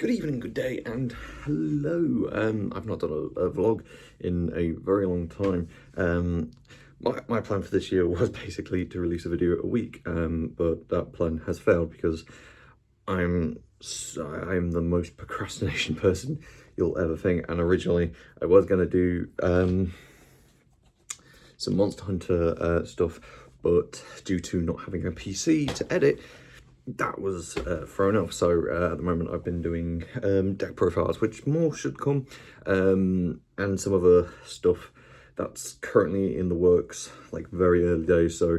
Good evening, good day, and hello. I've not done a vlog in a very long time. My plan for this year was basically to release a video a week, but that plan has failed because I'm the most procrastination person you'll ever think. And originally, I was gonna do some Monster Hunter stuff, but due to not having a PC to edit, that was thrown off. So at the moment I've been doing deck profiles, which more should come, and some other stuff that's currently in the works, like very early days, so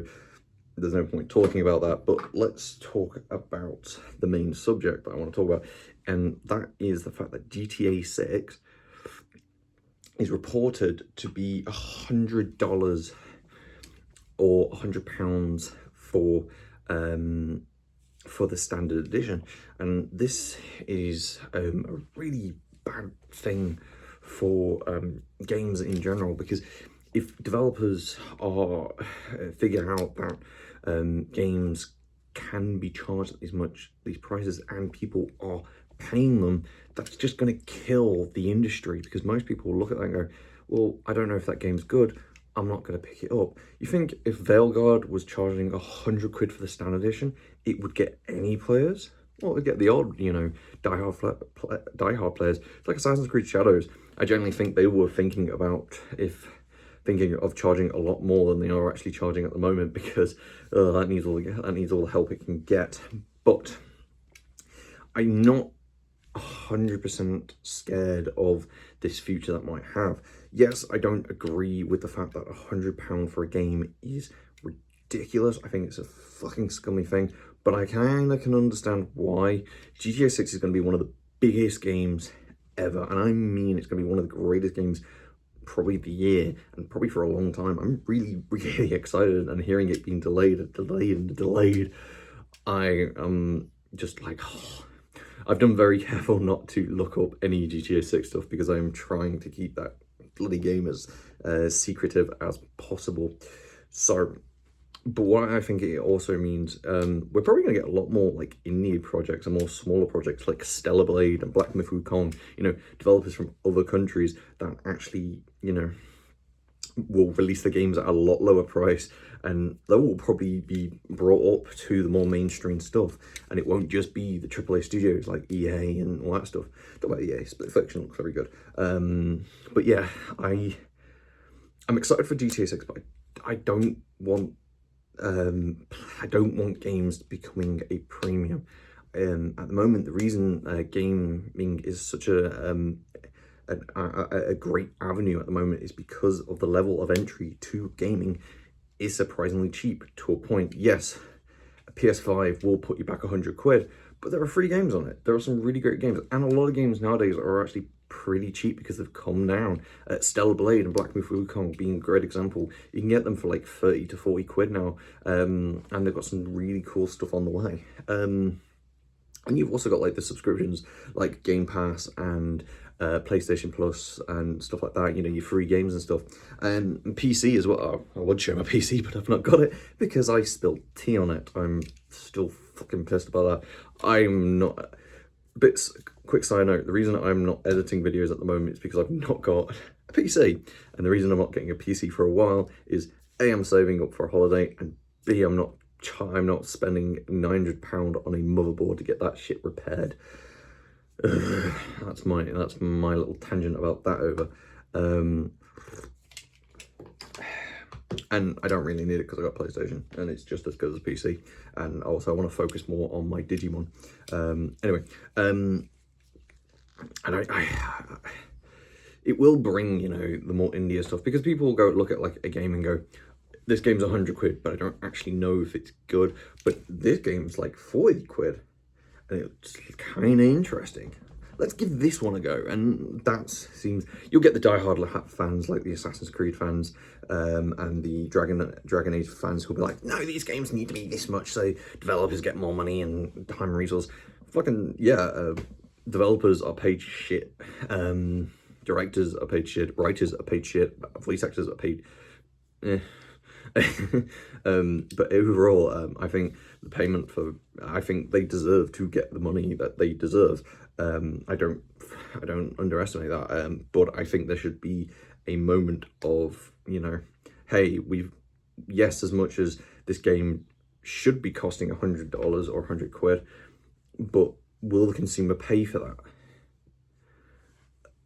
there's no point talking about that. But let's talk about the main subject that I want to talk about, and that is the fact that GTA 6 is reported to be $100 or £100 for the standard edition. And this is a really bad thing for games in general, because if developers are figuring out that games can be charged at these prices and people are paying them, that's just going to kill the industry, because most people will look at that and go, well, I don't know if that game's good, I'm not going to pick it up. You think if Veilguard was charging £100 for the standard edition, it would get any players? Well, it'd get the odd, diehard players. It's like Assassin's Creed Shadows. I generally think they were thinking of charging a lot more than they are actually charging at the moment, because that needs all the help it can get. But I'm not 100% scared of this future that might have. Yes, I don't agree with the fact that £100 for a game is ridiculous. I think it's a fucking scummy thing, but I kind of can understand why. GTA 6 is going to be one of the biggest games ever, and I mean it's going to be one of the greatest games probably the year, and probably for a long time. I'm really, really excited, and hearing it being delayed and delayed and delayed, I am just like, oh. I've done very careful not to look up any GTA 6 stuff, because I'm trying to keep that bloody game as secretive as possible. So, but what I think it also means, we're probably going to get a lot more like indie projects and more smaller projects like Stellar Blade and Black Myth Wukong, developers from other countries that actually, will release the games at a lot lower price, and they will probably be brought up to the more mainstream stuff, and it won't just be the AAA studios like EA and all that stuff. Talk about EA, Split Fiction looks very good. But yeah, I'm excited for GTA 6, but I don't want games becoming a premium. At the moment, the reason gaming is such a great avenue at the moment is because of the level of entry to gaming is surprisingly cheap to a point. Yes, a PS5 will put you back £100, but there are free games on it. There are some really great games, and a lot of games nowadays are actually pretty cheap because they've come down. Stellar Blade and Black Myth Wukong being a great example. You can get them for like 30 to 40 quid now, and they've got some really cool stuff on the way. And you've also got like the subscriptions like Game Pass and PlayStation Plus and stuff like that, your free games and stuff. And PC as well. I would show my PC, but I've not got it because I spilled tea on it. I'm still fucking pissed about that. I'm not... Quick side note, the reason I'm not editing videos at the moment is because I've not got a PC. And the reason I'm not getting a PC for a while is A, I'm saving up for a holiday, and B, I'm not spending £900 on a motherboard to get that shit repaired. That's my little tangent about that over. And I don't really need it because I got PlayStation, and it's just as good as a PC. And also I want to focus more on my Digimon. Anyway, and it will bring, the more indie stuff, because people will go look at like a game and go, this game's £100, but I don't actually know if it's good. But this game's like 40 quid, and it's kind of interesting. Let's give this one a go. And that seems, you'll get the diehard fans like the Assassin's Creed fans, and the Dragon Age fans who'll be like, no, these games need to be this much so developers get more money and time and resource. Fucking yeah, developers are paid shit. Directors are paid shit. Writers are paid shit. Voice actors are paid But overall, I think the payment for, I think they deserve to get the money that they deserve. I don't underestimate that. But I think there should be a moment of, you know, hey, yes, as much as this game should be costing $100 or £100, but will the consumer pay for that?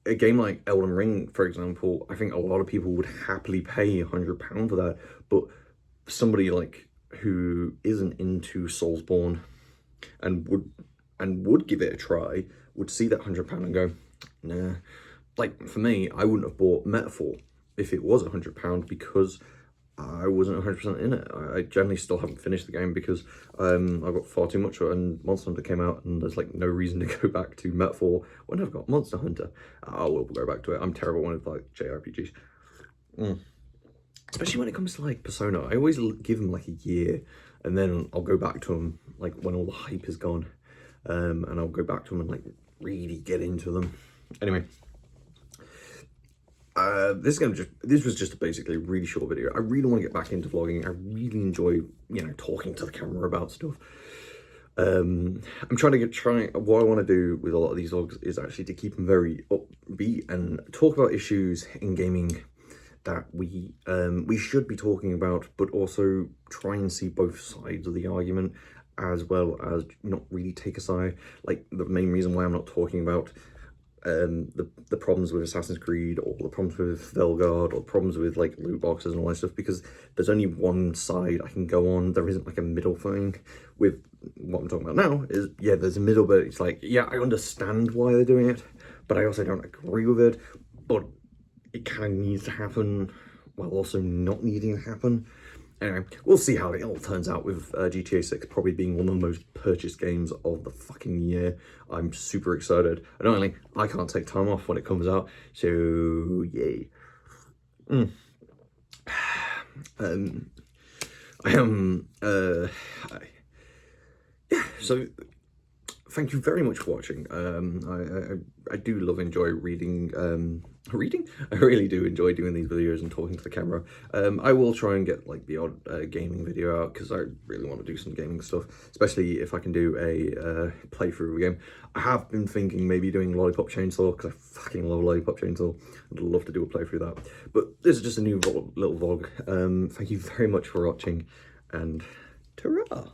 A game like Elden Ring, for example, I think a lot of people would happily pay £100 for that, but somebody like who isn't into Soulsborne and would give it a try would see that £100 and go, nah. Like for me, I wouldn't have bought Metaphor if it was £100 because I wasn't 100% in it. I generally still haven't finished the game because I got far too much and Monster Hunter came out and there's like no reason to go back to Metaphor when I've got Monster Hunter. I will go back to it. I'm terrible with like JRPGs. Especially when it comes to like Persona. I always give them like a year and then I'll go back to them like when all the hype is gone. And I'll go back to them and like really get into them. Anyway. This was just basically a really short video. I really want to get back into vlogging. I really enjoy, you know, talking to the camera about stuff. I'm trying what I want to do with a lot of these vlogs is actually to keep them very upbeat and talk about issues in gaming that we should be talking about, but also try and see both sides of the argument, as well as not really take a side. Like the main reason why I'm not talking about the problems with Assassin's Creed or the problems with Velgard or problems with like loot boxes and all that stuff, because there's only one side I can go on. There isn't like a middle thing. With what I'm talking about now is, yeah, there's a middle, but it's like, yeah, I understand why they're doing it, but I also don't agree with it, but it kind of needs to happen while also not needing to happen. Anyway, we'll see how it all turns out with GTA 6 probably being one of the most purchased games of the fucking year. I'm super excited. And only I can't take time off when it comes out, so yay. Yeah, so thank you very much for watching. I do enjoy reading. I really do enjoy doing these videos and talking to the camera. I will try and get like the odd gaming video out because I really want to do some gaming stuff, especially if I can do a playthrough of a game. I have been thinking maybe doing Lollipop Chainsaw because I fucking love Lollipop Chainsaw. I'd love to do a playthrough of that. But this is just a new little vlog. Thank you very much for watching, and ta-ra!